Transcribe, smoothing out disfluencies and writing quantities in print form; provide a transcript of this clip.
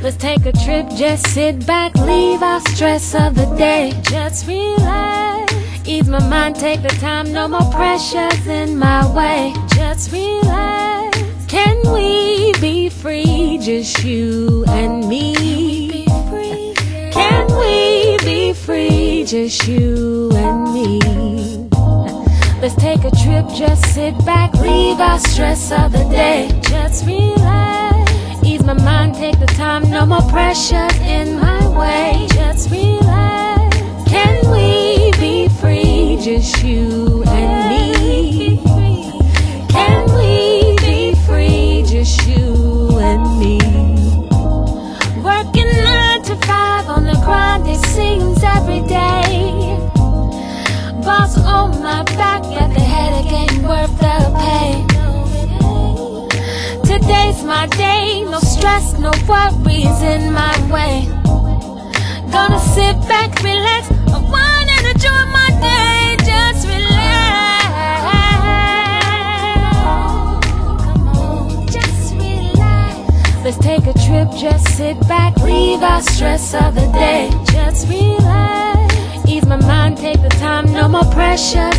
Let's take a trip, just sit back, leave our stress of the day. Just relax, ease my mind, take the time, no more pressures in my way. Just relax, can we be free, just you and me? Can we be free, just you and me? Let's take a trip, just sit back, leave our stress of the day. Just relax, ease my mind, take the time, no more pressure in my way. Just relax, can we be free, just you and me? Can we be free, just you and me? Working 9 to 5 on the grind, it seems every day. Boss on my back, got the headache, ain't worth the pain. Today's my day, no stress, no worries in my way. Gonna sit back, relax, unwind and enjoy my day. Just relax. Come on, just relax. Let's take a trip, just sit back, leave our stress of the day. Just relax, ease my mind, take the time, no more pressure.